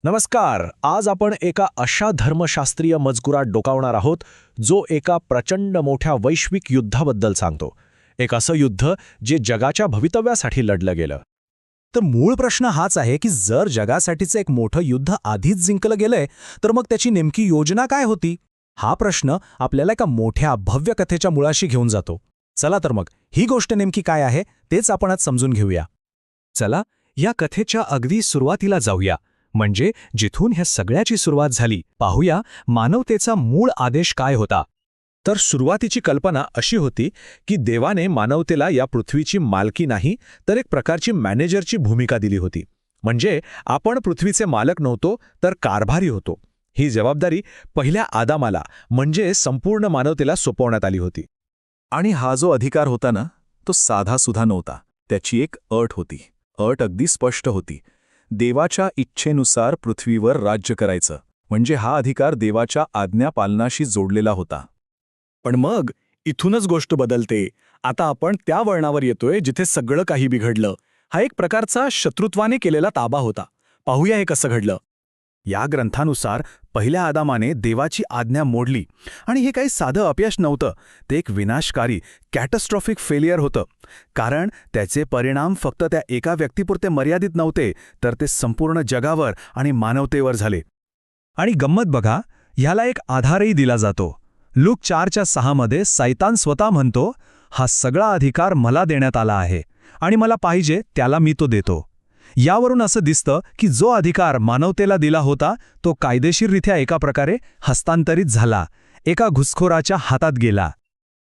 नमस्कार. आज आपण एका अशा धर्मशास्त्रीय मजकुरात डोकावणार आहोत जो एका प्रचंड मोठ्या वैश्विक युद्धाबद्दल सांगतो. एक असं युद्ध जे जगाच्या भवितव्यासाठी लढलं गेलं. तर मूळ प्रश्न हाच आहे की जर जगासाठीचं एक मोठं युद्ध आधीच जिंकलं गेलंय तर मग त्याची नेमकी योजना काय होती. हा प्रश्न आपल्याला एका मोठ्या भव्य कथेच्या मुळाशी घेऊन जातो. चला तर मग ही गोष्ट नेमकी काय आहे तेच आपण आज समजून घेऊया. चला या कथेच्या अगदी सुरुवातीला जाऊया, म्हणजे जिथून ह्या सगळ्याची सुरुवात झाली. पाहूया मानवतेचा मूळ आदेश काय होता. तर सुरुवातीची कल्पना अशी होती की देवाने मानवतेला या पृथ्वीची मालकी नाही तर एक प्रकारची मॅनेजरची भूमिका दिली होती. म्हणजे आपण पृथ्वीचे मालक नव्हतो तर कारभारी होतो. ही जबाबदारी पहिल्या आदामाला म्हणजे संपूर्ण मानवतेला सोपवण्यात आली होती. आणि हा जो अधिकार होता ना, तो साधासुधा नव्हता. त्याची एक अट होती. अट अगदी स्पष्ट होती. देवाच्या इच्छेनुसार पृथ्वीवर राज्य करायचं. म्हणजे हा अधिकार देवाच्या आज्ञापालनाशी जोडलेला होता. पण मग इथूनच गोष्ट बदलते. आता आपण त्या वळणावर येतोय जिथे सगळं काही बिघडलं. हा एक प्रकारचा शत्रुत्वाने केलेला ताबा होता. पाहूया हे कसं घडलं. या ग्रंथानुसार पहिल्या आदामाने देवाची आज्ञा मोडली आणि हे काही साधं अपयश नव्हतं. ते एक विनाशकारी कॅटस्ट्रॉफिक फेलियर होतं. कारण त्याचे परिणाम फक्त त्या एका व्यक्तीपुरते मर्यादित नव्हते तर ते संपूर्ण जगावर आणि मानवतेवर झाले. आणि गंमत बघा, ह्याला एक आधारही दिला जातो. लूक 4:6 मध्ये सैतान स्वतः म्हणतो, हा सगळा अधिकार मला देण्यात आला आहे आणि मला पाहिजे त्याला मी तो देतो. यावरून असं दिसतं की जो अधिकार मानवतेला दिला होता तो कायदेशीररित्या एका प्रकारे हस्तांतरित झाला, एका घुसखोराच्या हातात गेला.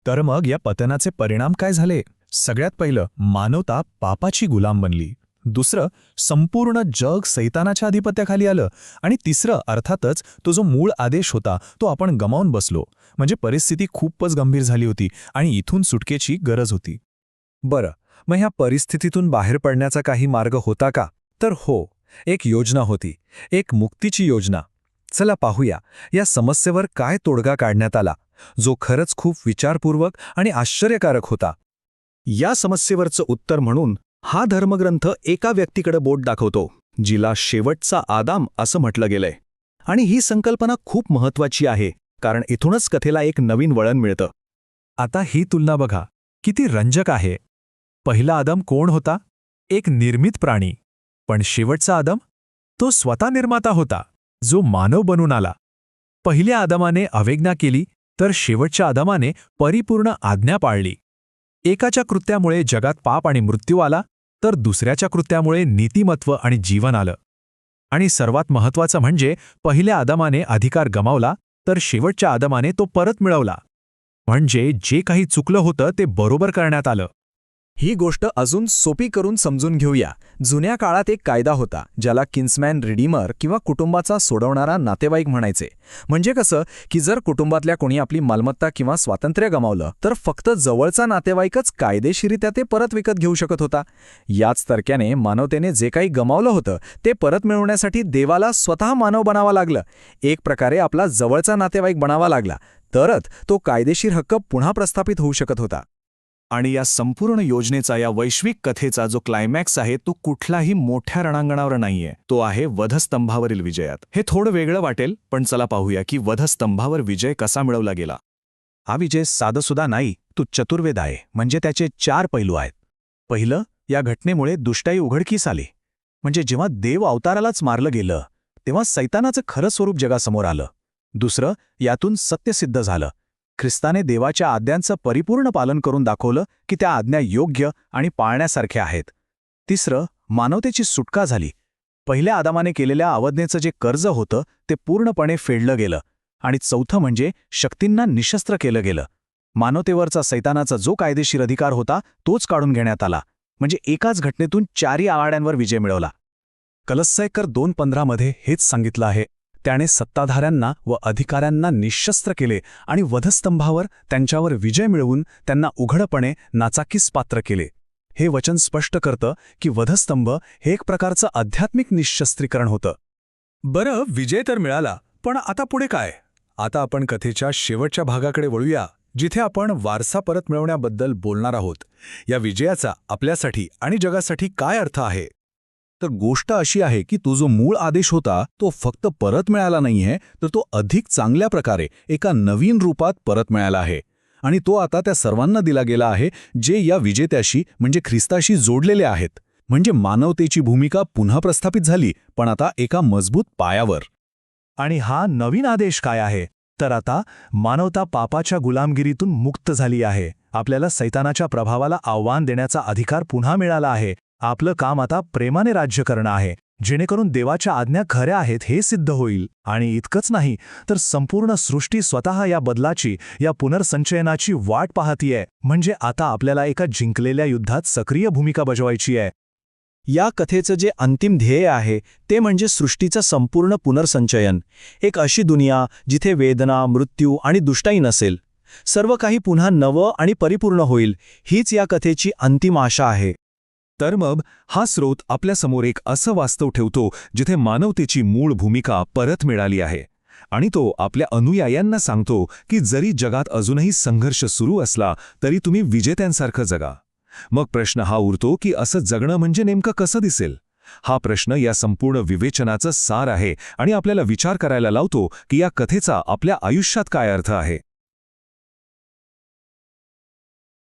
तर मग या पतनाचे परिणाम काय झाले. सगळ्यात पहिलं, मानवता पापाची गुलाम बनली. दुसरं, संपूर्ण जग सैतानाच्या अधिपत्याखाली आलं. आणि तिसरं, अर्थातच तो जो मूळ आदेश होता तो आपण गमावून बसलो. म्हणजे परिस्थिती खूपच गंभीर झाली होती आणि इथून सुटकेची गरज होती. बरं, मग ह्या परिस्थितीतून बाहेर पडण्याचा काही मार्ग होता का. तर हो, एक योजना होती, एक मुक्तीची योजना. चला पाहूया या समस्येवर काय तोडगा काढण्यात आला, जो खरंच खूप विचारपूर्वक आणि आश्चर्यकारक होता. या समस्येवरचं उत्तर म्हणून हा धर्मग्रंथ एका व्यक्तीकडे बोट दाखवतो, जिला शेवटचा आदाम असं म्हटलं गेलंय. आणि ही संकल्पना खूप महत्वाची आहे, कारण इथूनच कथेला एक नवीन वळण मिळतं. आता ही तुलना बघा, किती रंजक आहे. पहिला आदम कोण होता. एक निर्मित प्राणी. पण शेवटचा आदम, तो स्वतः निर्माता होता, जो मानव बनून आला. पहिल्या आदमाने अवज्ञा केली तर शेवटच्या आदमाने परिपूर्ण आज्ञा पाळली. एकाच्या कृत्यामुळे जगात पाप आणि मृत्यू आला तर दुसऱ्याच्या कृत्यामुळे नीतिमत्व आणि जीवन आलं. आणि सर्वात महत्त्वाचं म्हणजे पहिल्या आदमाने अधिकार गमावला तर शेवटच्या आदमाने तो परत मिळवला. म्हणजे जे काही चुकलं होतं ते बरोबर करण्यात आलं. ही गोष्ट अजून सोपी करून समजून घेऊया. जुन्या काळात एक कायदा होता ज्याला किन्समॅन रिडीमर किंवा कुटुंबाचा सोडवणारा नातेवाईक म्हणायचे. म्हणजे कसं की जर कुटुंबातल्या कोणी आपली मालमत्ता किंवा स्वातंत्र्य गमावलं तर फक्त जवळचा नातेवाईकच कायदेशीरित्या ते परत विकत घेऊ शकत होता. याच तर्क्याने मानवतेने जे काही गमावलं होतं ते परत मिळवण्यासाठी देवाला स्वतः मानव बनावा लागलं. एक प्रकारे आपला जवळचा नातेवाईक बनावा लागला, तरच तो कायदेशीर हक्क पुन्हा प्रस्थापित होऊ शकत होता. आणि या संपूर्ण योजनेचा, या वैश्विक कथेचा जो क्लायमॅक्स आहे तो कुठलाही मोठ्या रणांगणावर नाहीये. तो आहे वधस्तंभावरील विजयात. हे थोडं वेगळं वाटेल, पण चला पाहूया की वधस्तंभावर विजय कसा मिळवला गेला. हा विजय साधंसुद्धा नाही, तो चतुर्वेद आहे. म्हणजे त्याचे 4 पैलू आहेत. पहिलं, या घटनेमुळे दुष्टाई उघडकीस आली. म्हणजे जेव्हा देव अवतारालाच मारलं गेलं तेव्हा सैतानाचं खरं स्वरूप जगासमोर आलं. दुसरं, यातून सत्य सिद्ध झालं. ख्रिस्ताने देवाच्या आज्ञांचं परिपूर्ण पालन करून दाखवलं की त्या आज्ञा योग्य आणि पाळण्यासारख्या आहेत. तिसरं, मानवतेची सुटका झाली. पहिल्या आदामाने केलेल्या अवज्ञेचं जे कर्ज होतं ते पूर्णपणे फेडलं गेलं. आणि चौथं म्हणजे शक्तींना निशस्त्र केलं गेलं. मानवतेवरचा सैतानाचा जो कायदेशीर अधिकार होता तोच काढून घेण्यात आला. म्हणजे एकाच घटनेतून 4 आघाड्यांवर विजय मिळवला. कलस्सैकर 2:15 मध्ये हेच सांगितलं आहे. त्याने सत्ताधाऱ्यांना व अधिकाऱ्यांना निशस्त्र केले आणि वधस्तंभावर त्यांच्यावर विजय मिळवून त्यांना उघडपणे नाचाकीस पात्र केले. हे वचन स्पष्ट करतं की वधस्तंभ हे एक प्रकारचं आध्यात्मिक निशस्त्रीकरण होतं. बरं, विजय तर मिळाला, पण आता पुढे काय. आता आपण कथेच्या शेवटच्या भागाकडे वळूया, जिथे आपण वारसा परत मिळवण्याबद्दल बोलणार आहोत. या विजयाचा आपल्यासाठी आणि जगासाठी काय अर्थ आहे. तर गोष्ट अशी आहे की तो जो मूळ आदेश होता तो फक्त परत मिळाला नाहीये, तर तो अधिक चांगल्या प्रकारे एका नवीन रूपात परत मिळाला आहे. आणि तो आता त्या सर्वांना दिला गेला आहे जे या विजेत्याशी म्हणजे ख्रिस्ताशी जोडलेले आहेत. म्हणजे मानवतेची भूमिका पुन्हा प्रस्थापित झाली, पण आता एका मजबूत पायावर. आणि हा नवीन आदेश काय आहे? तर आता मानवता पापाच्या गुलामगिरीतून मुक्त झाली आहे. आपल्याला सैतानाच्या प्रभावाला आव्हान देण्याचा अधिकार पुन्हा मिळाला आहे. आपलं काम आता प्रेमाने राज्य करणं आहे, जेणेकरून देवाच्या आज्ञा खऱ्या आहेत हे सिद्ध होईल. आणि इतकंच नाही, तर संपूर्ण सृष्टी स्वतः या बदलाची, या पुनर्संचयनाची वाट पाहतीये. म्हणजे आता आपल्याला एका जिंकलेल्या युद्धात सक्रिय भूमिका बजावायची आहे. या कथेचं जे अंतिम ध्येय आहे ते म्हणजे सृष्टीचं संपूर्ण पुनर्संचयन. एक अशी दुनिया जिथे वेदना, मृत्यू आणि दुष्टाई नसेल. सर्व काही पुन्हा नवं आणि परिपूर्ण होईल, हीच या कथेची अंतिम आशा आहे. तर मग हा स्रोत आपल्यासमोर एक असं वास्तव ठेवतो जिथे मानवतेची मूळ भूमिका परत मिळाली आहे. आणि तो आपल्या अनुयायांना सांगतो की जरी जगात अजूनही संघर्ष सुरू असला तरी तुम्ही विजेत्यांसारखं जगा. मग प्रश्न हा उरतो की असं जगणं म्हणजे नेमकं कसं दिसेल? हा प्रश्न या संपूर्ण विवेचनाचं सार आहे आणि आपल्याला विचार करायला लावतो की या कथेचा आपल्या आयुष्यात काय अर्थ आहे.